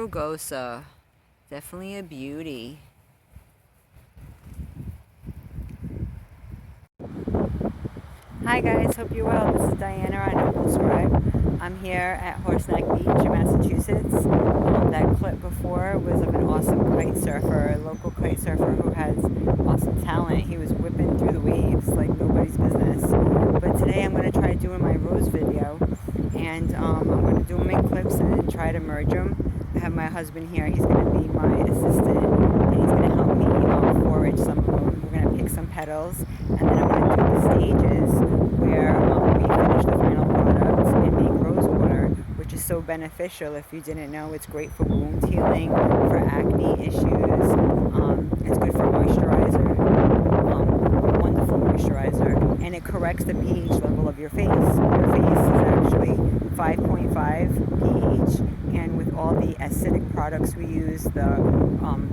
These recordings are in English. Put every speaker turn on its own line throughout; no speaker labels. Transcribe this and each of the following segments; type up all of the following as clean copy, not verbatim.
rugosa. Definitely a beauty. Hi guys, hope you're well. This is Diana on Nobel Scribe. I'm here at Horseneck Beach in Massachusetts. That clip before was of an awesome kite surfer, a local kite surfer who has awesome talent. He was whipping through the waves like nobody's business. But today I'm going to try doing my rose video, and I'm going to do them in clips and then try to merge them. I have my husband here. He's going to be my assistant, and he's going to help me forage some of them. We're going to pick some petals, and then I'm going to do the stages where we finish the final product and make rose water, which is so beneficial. If you didn't know, it's great for wound healing, for acne issues. It's good for moisturizer, wonderful moisturizer, and it corrects the pH level of your face. Your face is actually 5.5 pH, and with all the acidic products we use, the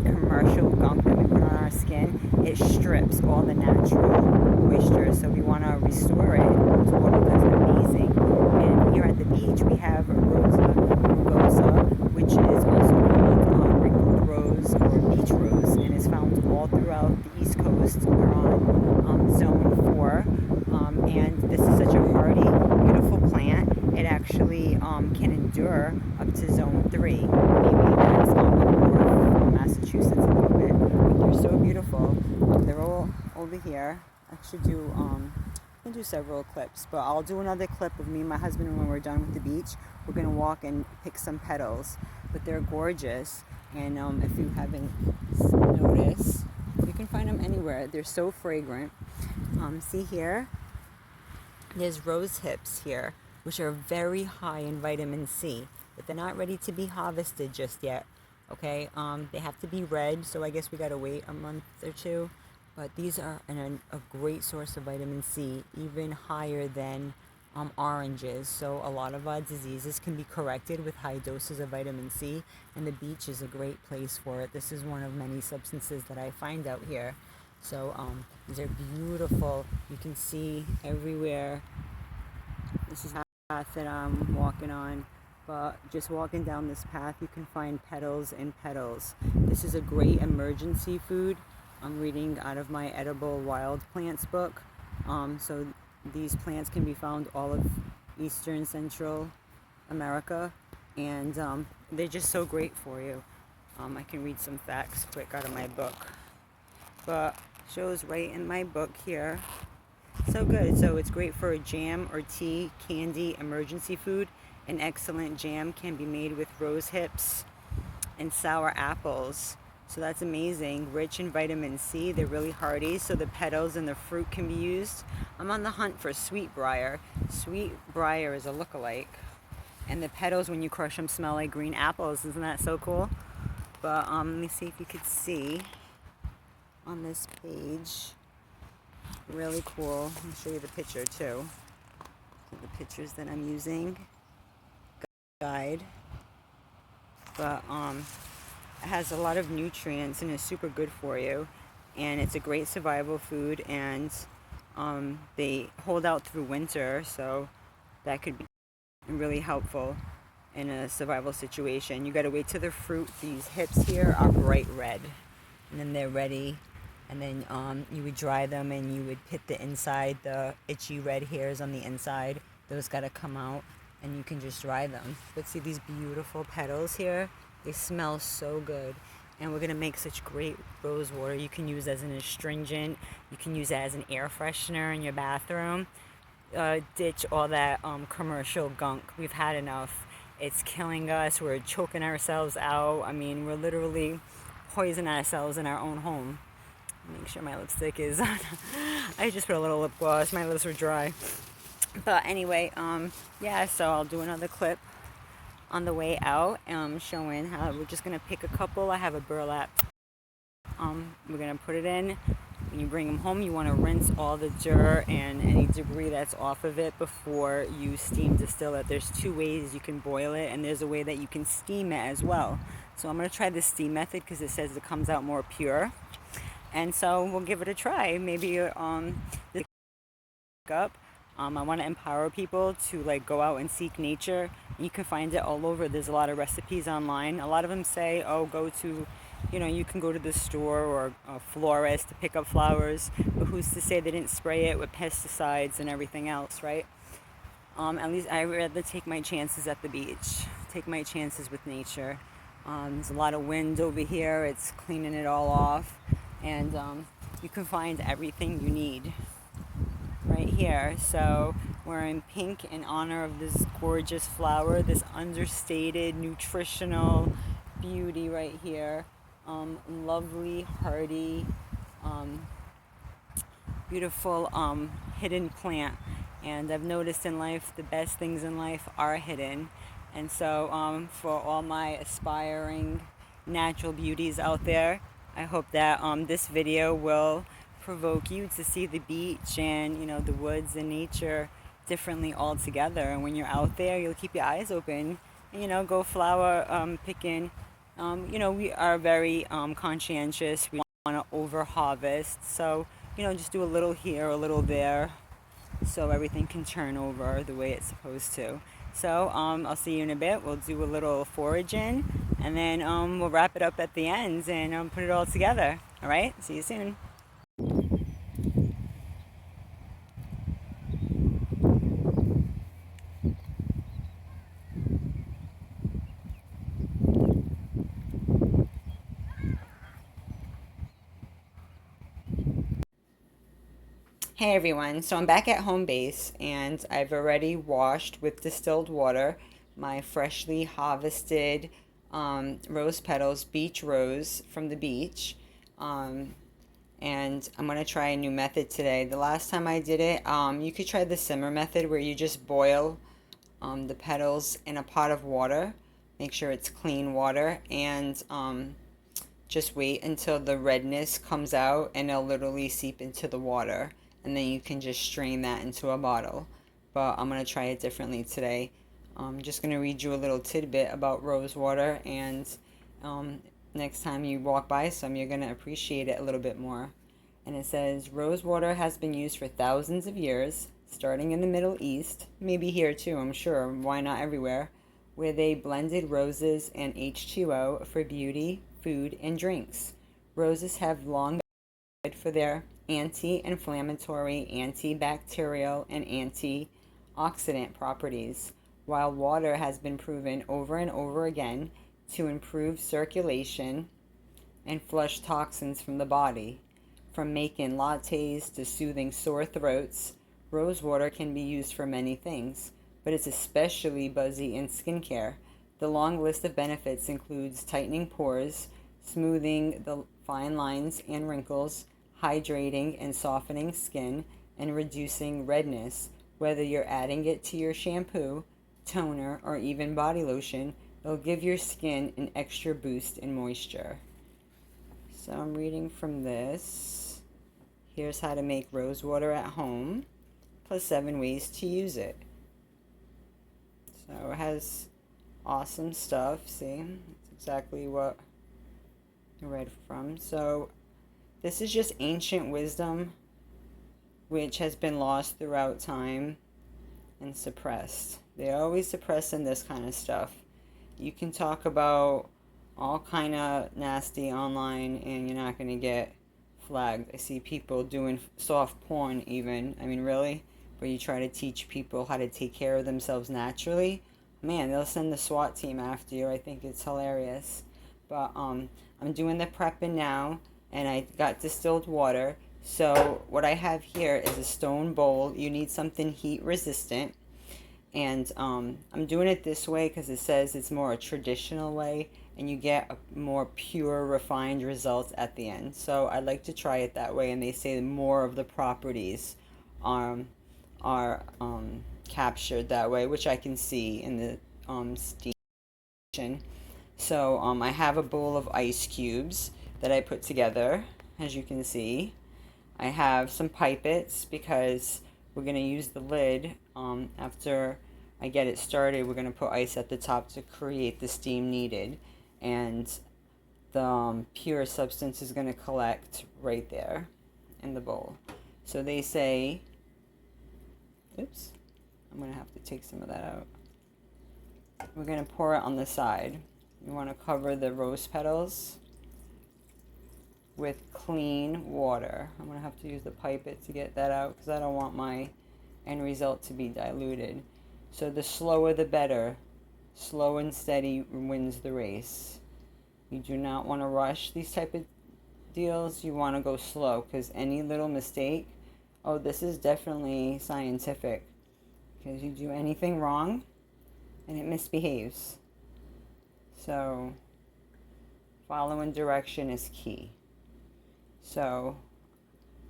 commercial gunk that we put on our skin, it strips all the natural moisture, so we want to restore it. Rose water does amazing. And here at the beach we have rugosa, which is also called wrinkled rose or beach rose, and is found all throughout the East Coast. We're on zone 4, and this is such a hardy, beautiful plant. It actually can endure up to zone 3. Maybe that's more Massachusetts a little bit, but they're so beautiful. They're all over here. I should do I can do several clips, but I'll do another clip of me and my husband when we're done with the beach. We're gonna walk and pick some petals, but they're gorgeous. And if you haven't noticed, you can find them anywhere. They're so fragrant. See here, there's rose hips here, which are very high in vitamin C, but they're not ready to be harvested just yet. Okay, they have to be red, so I guess we gotta wait a month or two. But these are a great source of vitamin C, even higher than oranges. So a lot of our diseases can be corrected with high doses of vitamin C, and the beach is a great place for it. This is one of many substances that I find out here. So these are beautiful. You can see everywhere. This is the path that I'm walking on. But just walking down this path, you can find petals and petals. This is a great emergency food. I'm reading out of my edible wild plants book. So these plants can be found all of Eastern Central America, and they're just so great for you. I can read some facts quick out of my book, but shows right in my book here. So good. So it's great for a jam or tea, candy, emergency food. An excellent jam can be made with rose hips and sour apples. So that's amazing. Rich in vitamin C. They're really hardy, so the petals and the fruit can be used. I'm on the hunt for sweet briar. Sweet briar is a lookalike, and the petals, when you crush them, smell like green apples. Isn't that so cool? But let me see if you could see on this page. Really cool. I'll show you the picture too. The pictures that I'm using. Guide. But it has a lot of nutrients and is super good for you, and it's a great survival food, and they hold out through winter, so that could be really helpful in a survival situation. You got to wait till the fruit. These hips here are bright red, and then they're ready, and then you would dry them, and you would pit the inside, the itchy red hairs on the inside. Those got to come out, and you can just dry them. But see these beautiful petals here? They smell so good, and we're gonna make such great rose water. You can use as an astringent. You can use it as an air freshener in your bathroom. Ditch all that commercial gunk. We've had enough. It's killing us. We're choking ourselves out. I mean, we're literally poisoning ourselves in our own home. Make sure my lipstick is on. I just put a little lip gloss. My lips were dry. But anyway, yeah, so I'll do another clip on the way out, showing how we're just gonna pick a couple. I have a burlap. We're gonna put it in. When you bring them home, you want to rinse all the dirt and any debris that's off of it before you steam distill it. There's 2 ways you can boil it, and there's a way that you can steam it as well. So I'm gonna try the steam method because it says it comes out more pure, and so we'll give it a try. Maybe this up. I want to empower people to like go out and seek nature. You can find it all over. There's a lot of recipes online. A lot of them say, oh, go to, you can go to the store or a florist to pick up flowers, but who's to say they didn't spray it with pesticides and everything else, right? At least I rather take my chances at the beach, take my chances with nature. There's a lot of wind over here. It's cleaning it all off, and you can find everything you need right here. So wearing pink in honor of this gorgeous flower, this understated nutritional beauty right here. Lovely, hardy, um, beautiful hidden plant. And I've noticed in life the best things in life are hidden. And so for all my aspiring natural beauties out there, I hope that this video will provoke you to see the beach and the woods and nature differently altogether. And when you're out there, you'll keep your eyes open and go flower picking. We are very conscientious. We don't want to over harvest, so just do a little here, a little there, so everything can turn over the way it's supposed to. So I'll see you in a bit. We'll do a little foraging, and then we'll wrap it up at the ends and put it all together. All right, see you soon. Hey everyone, so I'm back at home base and I've already washed with distilled water my freshly harvested rose petals, beach rose from the beach. Um, and I'm going to try a new method today. The last time I did it, you could try the simmer method where you just boil the petals in a pot of water. Make sure it's clean water and just wait until the redness comes out and it'll literally seep into the water. And then you can just strain that into a bottle. But I'm going to try it differently today. I'm just going to read you a little tidbit about rose water, and next time you walk by some, you're going to appreciate it a little bit more. And it says, rose water has been used for thousands of years, starting in the Middle East, maybe here too, I'm sure, why not everywhere, where they blended roses and H2O for beauty, food, and drinks. Roses have long been for their anti-inflammatory, antibacterial, and antioxidant properties, while water has been proven over and over again to improve circulation and flush toxins from the body. From making lattes to soothing sore throats, rose water can be used for many things, but it's especially buzzy in skincare. The long list of benefits includes tightening pores, smoothing the fine lines and wrinkles, hydrating and softening skin, and reducing redness. Whether you're adding it to your shampoo, toner, or even body lotion, it'll give your skin an extra boost in moisture. So I'm reading from this. Here's how to make rose water at home, plus 7 ways to use it. So it has awesome stuff. See, it's exactly what I read from. So this is just ancient wisdom, which has been lost throughout time and suppressed. They're always suppressing this kind of stuff. You can talk about all kind of nasty online and you're not going to get flagged. I see people doing soft porn even. I mean, really? Where you try to teach people how to take care of themselves naturally. Man, they'll send the SWAT team after you. I think it's hilarious. But I'm doing the prepping now, and I got distilled water. So what I have here is a stone bowl. You need something heat resistant. And I'm doing it this way because it says it's more a traditional way and you get a more pure, refined results at the end. So I like to try it that way, and they say more of the properties are captured that way, which I can see in the steam. So I have a bowl of ice cubes that I put together, as you can see. I have some pipets because we're going to use the lid after I get it started. We're going to put ice at the top to create the steam needed, and the pure substance is going to collect right there in the bowl. So they say Oops. I'm going to have to take some of that out. We're going to pour it on the side. You want to cover the rose petals with clean water. I'm going to have to use the pipette to get that out because I don't want my end result to be diluted. So the slower the better. Slow and steady wins the race. You do not want to rush these type of deals. You want to go slow because any little mistake, oh, this is definitely scientific, because you do anything wrong and it misbehaves. So following direction is key. So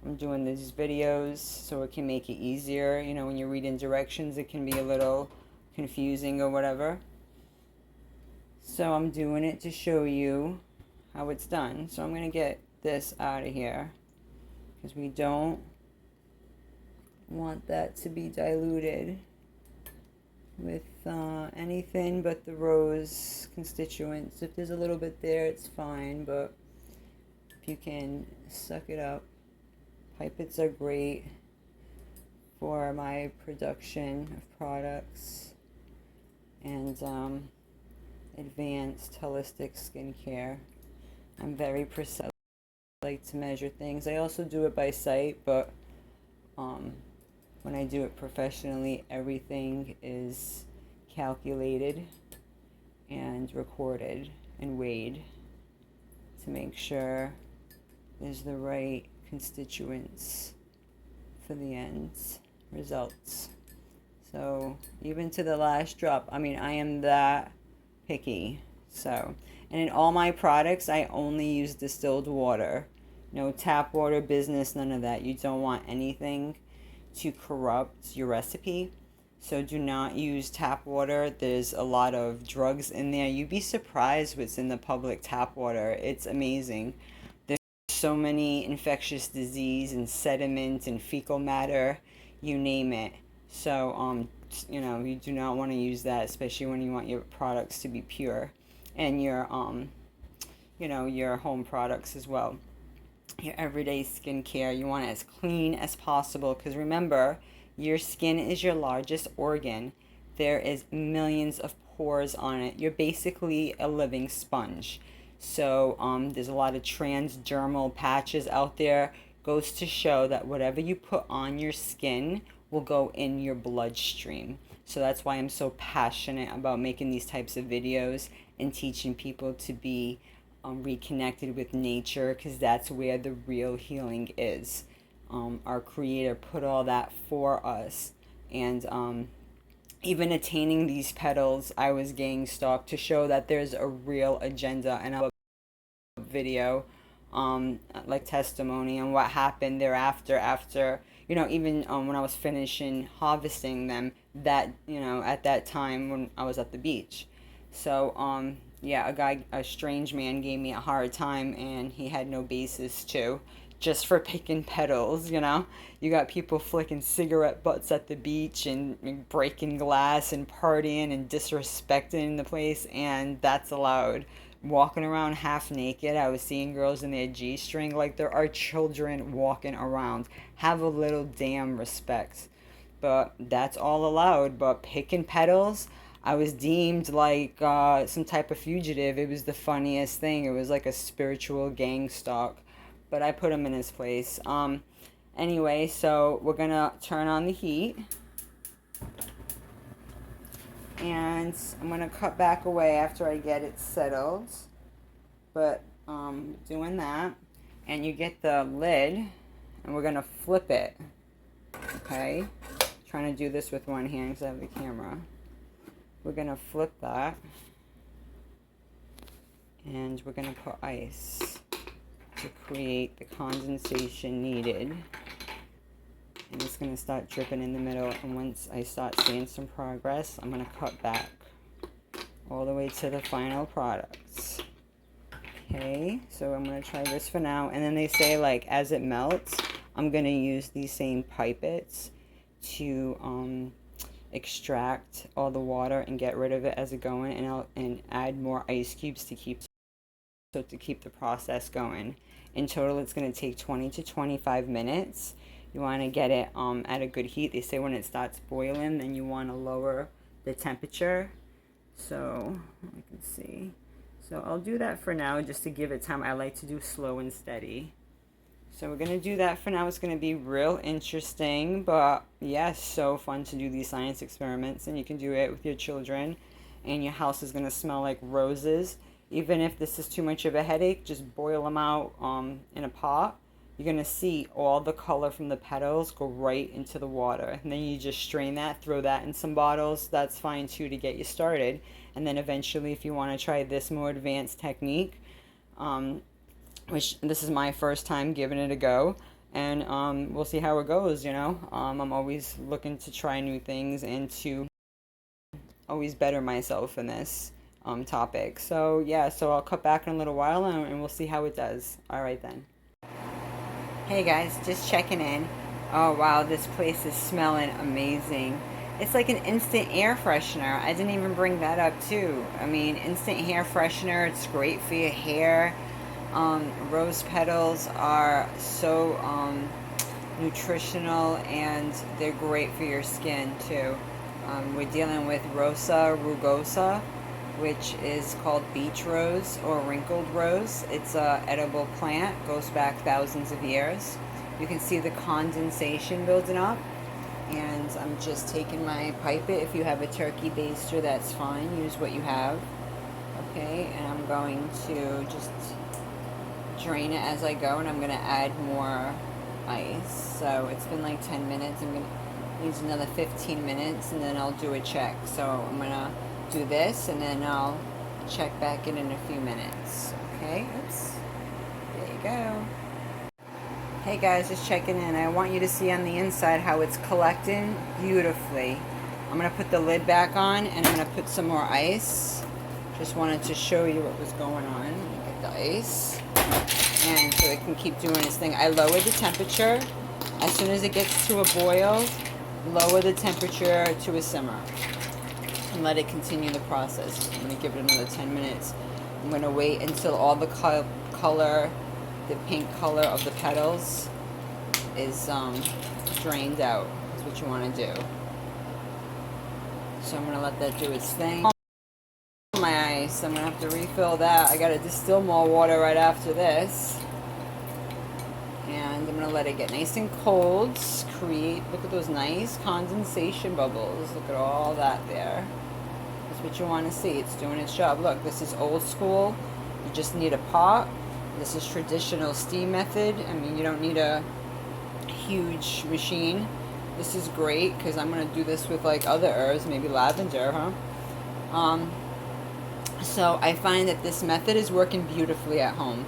I'm doing these videos so it can make it easier. You know, when you're reading directions, it can be a little confusing or whatever. So I'm doing it to show you how it's done. So I'm going to get this out of here because we don't want that to be diluted with anything but the rose constituents. If there's a little bit there, it's fine, but if you can suck it up. Pipettes are great for my production of products and advanced holistic skincare. I'm very precise. I like to measure things. I also do it by sight, but when I do it professionally, everything is calculated and recorded and weighed to make sure there's the right constituents for the end results. So even to the last drop, I mean, I am that picky. So, and in all my products, I only use distilled water. No tap water business, none of that. You don't want anything to corrupt your recipe. So do not use tap water. There's a lot of drugs in there. You'd be surprised what's in the public tap water. It's amazing. There's so many infectious disease and sediment and fecal matter, you name it. So you know, you do not want to use that, especially when you want your products to be pure, and your you know, your home products as well. Your everyday skincare, you want it as clean as possible, because remember, your skin is your largest organ. There is millions of pores on it. You're basically a living sponge. So there's a lot of transdermal patches out there. Goes to show that whatever you put on your skin will go in your bloodstream. So that's why I'm so passionate about making these types of videos and teaching people to be reconnected with nature, because that's where the real healing is. Our creator put all that for us, and even attaining these petals, I was getting stalked to show that there's a real agenda. And I'll video like testimony and what happened thereafter, after, you know, even when I was finishing harvesting them, that, you know, at that time when I was at the beach. So yeah, a strange man gave me a hard time, and he had no basis to, just for picking petals. You know, you got people flicking cigarette butts at the beach and breaking glass and partying and disrespecting the place, and that's allowed. Walking around half naked, I was seeing girls in their G-string like there are children walking around. Have a little damn respect. But that's all allowed. But picking petals, I was deemed like some type of fugitive. It was the funniest thing. It was like a spiritual gang stalk. But I put him in his place. Anyway, so we're going to turn on the heat. And I'm going to cut back away after I get it settled. But doing that. And you get the lid. And we're going to flip it. Okay? Trying to do this with one hand because I have the camera. We're going to flip that. And we're going to put ice to create the condensation needed. And it's going to start dripping in the middle. And once I start seeing some progress, I'm going to cut back all the way to the final products. Okay, so I'm going to try this for now. And then they say, like, as it melts, I'm going to use these same pipettes to extract all the water and get rid of it as it going, and add more ice cubes to keep the process going. In total, it's going to take 20 to 25 minutes. You want to get it at a good heat. They say when it starts boiling, then you want to lower the temperature. So I can see. So I'll do that for now just to give it time. I like to do slow and steady. So we're going to do that for now. It's going to be real interesting, but yes, so fun to do these science experiments, and you can do it with your children, and your house is going to smell like roses. Even if this is too much of a headache, just boil them out in a pot. You're going to see all the color from the petals go right into the water. And then you just strain that, throw that in some bottles. That's fine too to get you started. And then eventually, if you want to try this more advanced technique, which this is my first time giving it a go, and we'll see how it goes, you know. I'm always looking to try new things and to always better myself in this topic. So yeah, so I'll cut back in a little while, and we'll see how it does. All right then. Hey guys, just checking in. Oh wow, this place is smelling amazing. It's like an instant air freshener. I didn't even bring that up too. I mean, instant hair freshener, it's great for your hair. Rose petals are so nutritional, and they're great for your skin too. We're dealing with Rosa rugosa, which is called beach rose or wrinkled rose. It's a edible plant, goes back thousands of years. You can see the condensation building up, and I'm just taking my pipette. If you have a turkey baster, that's fine. Use what you have. Okay, and I'm going to just drain it as I go, and I'm going to add more ice. So it's been like 10 minutes. I'm going to use another 15 minutes, and then I'll do a check. So I'm going to do this, and then I'll check back in a few minutes. Okay, oops. There you go. Hey guys, just checking in. I want you to see on the inside how it's collecting beautifully. I'm going to put the lid back on, and I'm going to put some more ice. Just wanted to show you what was going on. Let me get the ice. And so it can keep doing its thing. I lowered the temperature. As soon as it gets to a boil, lower the temperature to a simmer. And let it continue the process. I'm going to give it another 10 minutes. I'm going to wait until all the color, the pink color of the petals is drained out. That's what you want to do. So I'm going to let that do its thing. My ice, I'm going to have to refill that. I got to distill more water right after this. And I'm going to let it get nice and cold. Look at those nice condensation bubbles. Look at all that there. That's what you want to see. It's doing its job. Look, this is old school. You just need a pot. This is traditional steam method. I mean, you don't need a huge machine. This is great because I'm going to do this with like other herbs, maybe lavender, huh? So I find that this method is working beautifully at home.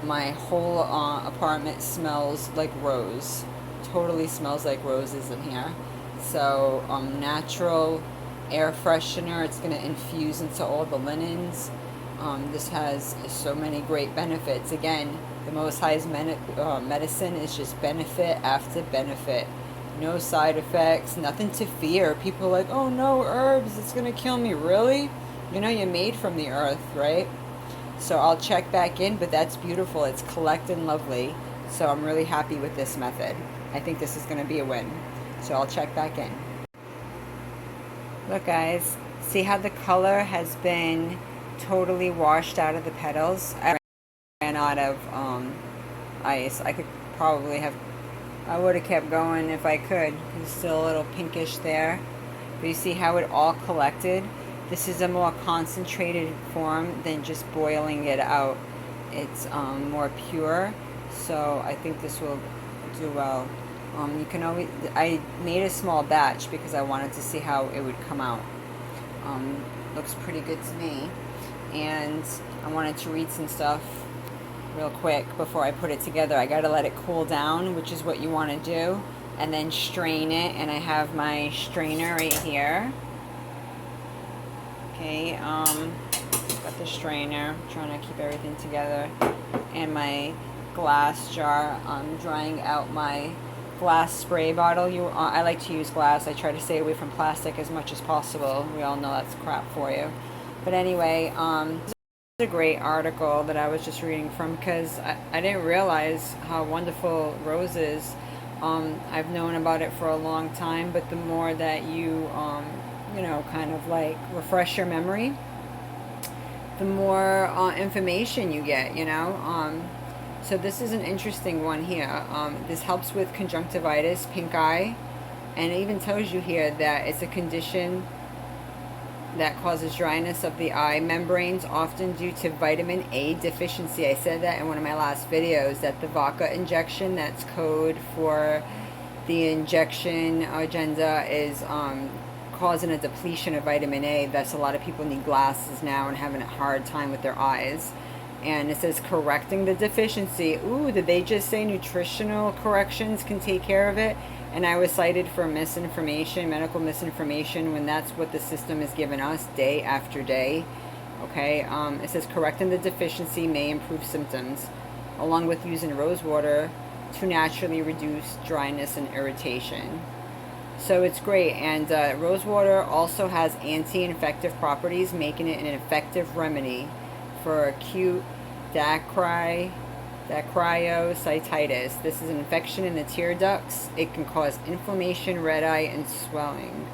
My whole apartment smells like rose. Totally smells like roses in here. So natural air freshener. It's going to infuse into all the linens. This has so many great benefits. Again, the Most High's medicine is just benefit after benefit. No side effects, nothing to fear. People are like, oh no, herbs, it's going to kill me. Really? You know, you're made from the earth, right? So I'll check back in, but that's beautiful. It's collecting lovely. So I'm really happy with this method. I think this is going to be a win. So I'll check back in. Look guys, see how the color has been totally washed out of the petals? I ran out of ice. I would have kept going if I could. It's still a little pinkish there. But you see how it all collected? This is a more concentrated form than just boiling it out. It's more pure, so I think this will do well. You can always, I made a small batch because I wanted to see how it would come out. Looks pretty good to me. And I wanted to read some stuff real quick before I put it together. I gotta let it cool down, which is what you want to do, and then strain it. And I have my strainer right here. Okay, got the strainer, trying to keep everything together, and my glass jar. I'm drying out my glass spray bottle. I like to use glass. I try to stay away from plastic as much as possible. We all know that's crap for you. But anyway, this is a great article that I was just reading from, because I didn't realize how wonderful roses I've known about it for a long time, but the more that you, you know, kind of like refresh your memory, the more information you get, you know. So this is an interesting one here. This helps with conjunctivitis, pink eye, and it even tells you here that it's a condition that causes dryness of the eye membranes, often due to vitamin A deficiency. I said that in one of my last videos, that the vodka injection, that's code for the injection agenda, is causing a depletion of vitamin A. Thus, a lot of people need glasses now and having a hard time with their eyes. And it says correcting the deficiency. Ooh, did they just say nutritional corrections can take care of it? And I was cited for misinformation, medical misinformation, when that's what the system has given us day after day. Okay, it says correcting the deficiency may improve symptoms, along with using rose water to naturally reduce dryness and irritation. So it's great, and rose water also has anti-infective properties, making it an effective remedy for acute dacryocytitis. This is an infection in the tear ducts. It can cause inflammation, red eye, and swelling.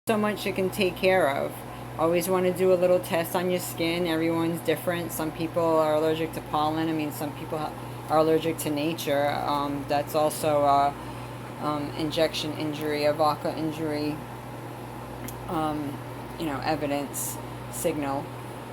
So much it can take care of. Always want to do a little test on your skin. Everyone's different. Some people are allergic to pollen. I mean, some people are allergic to nature. That's also a injection injury, a vodka injury, you know, evidence signal.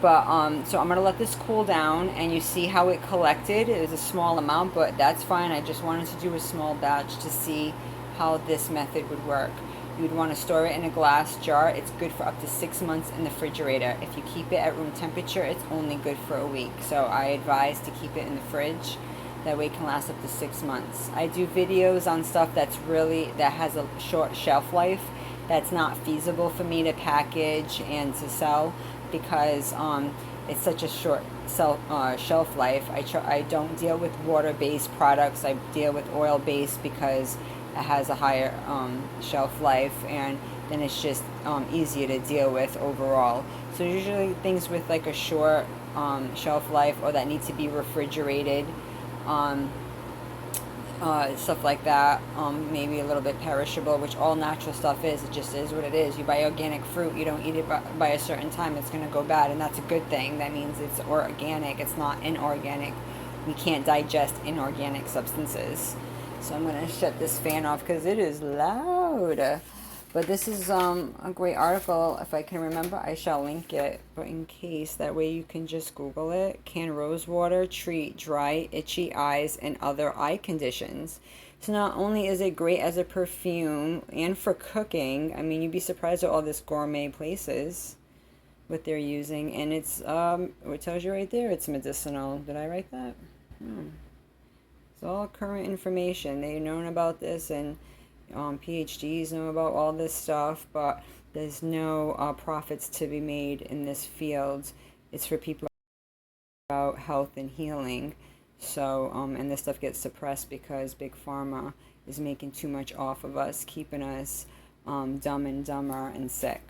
But so I'm gonna let this cool down, and you see how it collected. It was a small amount, but that's fine. I just wanted to do a small batch to see how this method would work. You would want to store it in a glass jar. It's good for up to 6 months in the refrigerator. If you keep it at room temperature, it's only good for a week. So I advise to keep it in the fridge. That way it can last up to 6 months. I do videos on stuff that has a short shelf life. That's not feasible for me to package and to sell, because it's such a short shelf life. I don't deal with water-based products. I deal with oil-based because it has a higher shelf life, and then it's just easier to deal with overall. So usually things with like a short shelf life, or that need to be refrigerated, stuff like that, maybe a little bit perishable, which all natural stuff is. It just is what it is. You buy organic fruit, you don't eat it by a certain time, it's going to go bad, and that's a good thing. That means it's organic, it's not inorganic. We can't digest inorganic substances. So I'm going to shut this fan off because it is loud. But this is a great article. If I can remember, I shall link it. But in case, that way you can just Google it. Can rose water treat dry, itchy eyes and other eye conditions? So not only is it great as a perfume and for cooking, I mean, you'd be surprised at all this gourmet places, what they're using. And it's, it tells you right there, it's medicinal. Did I write that? It's all current information. They've known about this, and PhDs know about all this stuff, but there's no profits to be made in this field. It's for people about health and healing. So, and this stuff gets suppressed because Big Pharma is making too much off of us, keeping us dumb and dumber and sick.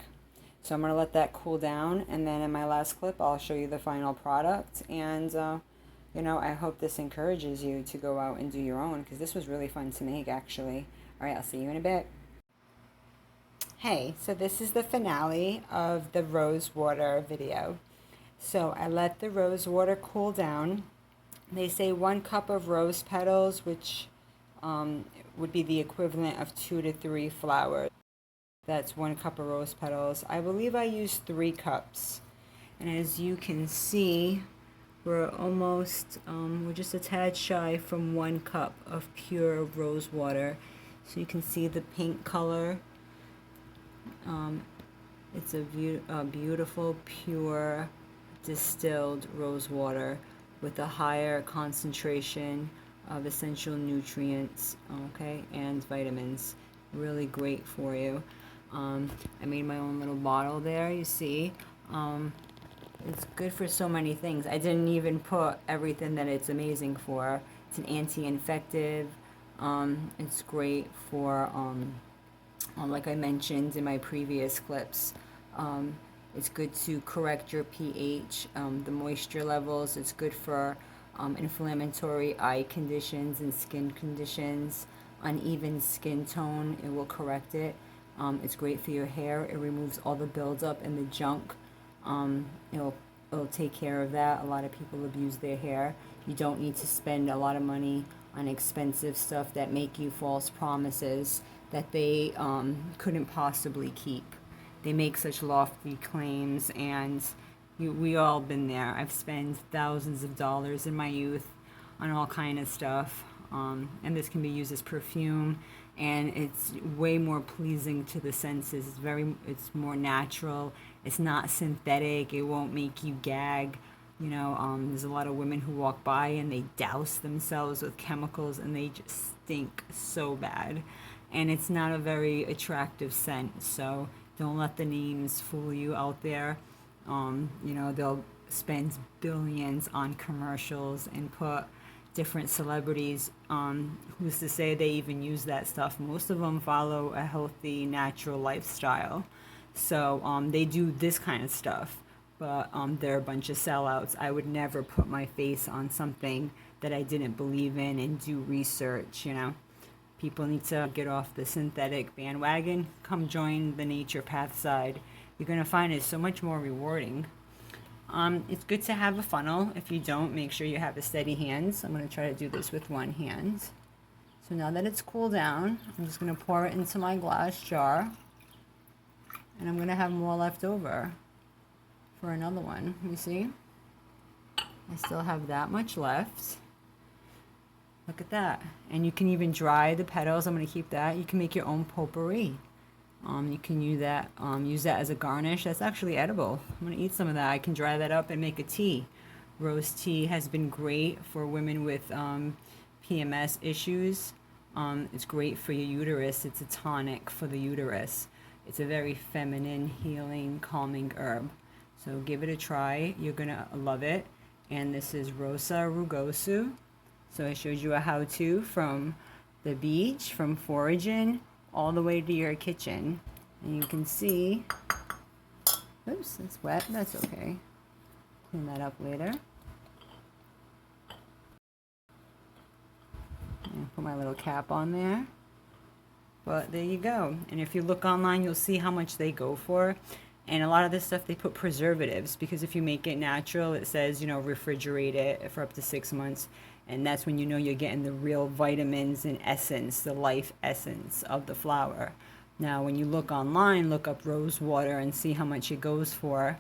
So I'm going to let that cool down, and then in my last clip I'll show you the final product. And you know, I hope this encourages you to go out and do your own, because this was really fun to make, actually. Alright, I'll see you in a bit. Hey, so this is the finale of the rose water video. So I let the rose water cool down. They say 1 cup of rose petals, which would be the equivalent of 2 to 3 flowers. That's 1 cup of rose petals. I believe I used 3 cups. And as you can see, we're almost, we're just a tad shy from 1 cup of pure rose water. So you can see the pink color. It's a beautiful, pure, distilled rose water with a higher concentration of essential nutrients, okay, and vitamins. Really great for you. I made my own little bottle there, you see. It's good for so many things. I didn't even put everything that it's amazing for. It's an anti-infective. It's great for, like I mentioned in my previous clips, it's good to correct your pH, the moisture levels. It's good for inflammatory eye conditions and skin conditions. uneven skin tone, it will correct it. It's great for your hair. It removes all the buildup and the junk. Um, it'll it'll take care of that. A lot of people abuse their hair. You don't need to spend a lot of money on expensive stuff that make you false promises that they couldn't possibly keep. They make such lofty claims, and we all been there. I've spent thousands of dollars in my youth on all kind of stuff, and this can be used as perfume, and it's way more pleasing to the senses. It's more natural. It's not synthetic. It won't make you gag. There's a lot of women who walk by and they douse themselves with chemicals and they just stink so bad. And it's not a very attractive scent, so don't let the names fool you out there. They'll spend billions on commercials and put different celebrities. Who's to say they even use that stuff? Most of them follow a healthy, natural lifestyle. So they do this kind of stuff, but they're a bunch of sellouts. I would never put my face on something that I didn't believe in and do research. People need to get off the synthetic bandwagon. Come join the nature path side. You're going to find it so much more rewarding. It's good to have a funnel. If you don't, make sure you have a steady hand. I'm going to try to do this with one hand. So now that it's cooled down, I'm just going to pour it into my glass jar. And I'm going to have more left over for another one. You see? I still have that much left. Look at that. And you can even dry the petals. I'm going to keep that. You can make your own potpourri. You can use that as a garnish. That's actually edible. I'm going to eat some of that. I can dry that up and make a tea. Rose tea has been great for women with PMS issues. It's great for your uterus. It's a tonic for the uterus. It's a very feminine, healing, calming herb. So give it a try. You're going to love it. And this is Rosa rugosa. So I showed you a how-to from the beach, from foraging, all the way to your kitchen. And you can see, oops, it's wet, that's okay. Clean that up later. And put my little cap on there. But there you go. And if you look online, you'll see how much they go for. And a lot of this stuff, they put preservatives, because if you make it natural, it says, refrigerate it for up to 6 months. And that's when you're getting the real vitamins and essence, the life essence of the flower. Now, when you look online, look up rose water and see how much it goes for.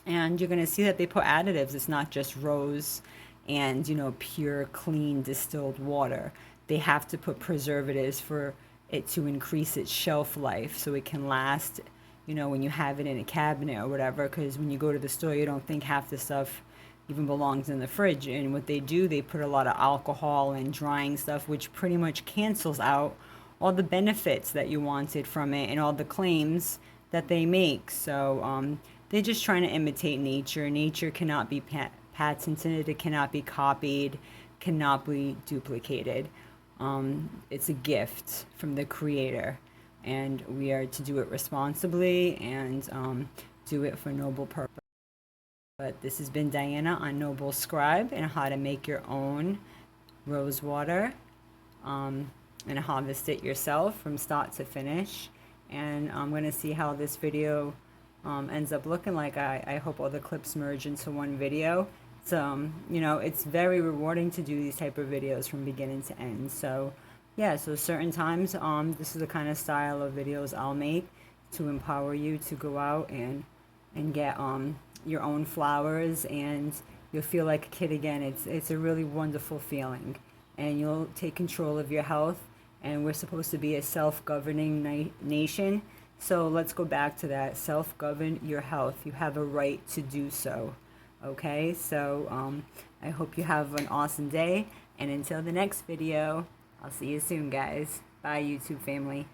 And you're going to see that they put additives. It's not just rose and, pure, clean, distilled water. They have to put preservatives for it to increase its shelf life so it can last, when you have it in a cabinet or whatever. Because when you go to the store, you don't think half the stuff even belongs in the fridge. And what they do, they put a lot of alcohol and drying stuff, which pretty much cancels out all the benefits that you wanted from it and all the claims that they make. So they're just trying to imitate nature. Nature cannot be patented. It cannot be copied, cannot be duplicated. It's a gift from the creator, and we are to do it responsibly and do it for noble purpose. But this has been Diana on Nobel Scribe and how to make your own rose water and harvest it yourself from start to finish. And I'm going to see how this video ends up looking like. I hope all the clips merge into one video. So, it's very rewarding to do these type of videos from beginning to end. So, yeah, so certain times, this is the kind of style of videos I'll make to empower you to go out and get your own flowers, and you'll feel like a kid again. It's a really wonderful feeling, and you'll take control of your health. And we're supposed to be a self-governing nation, so let's go back to that. Self-govern your health. You have a right to do so. Okay, so I hope you have an awesome day, and until the next video, I'll see you soon, guys. Bye, YouTube family.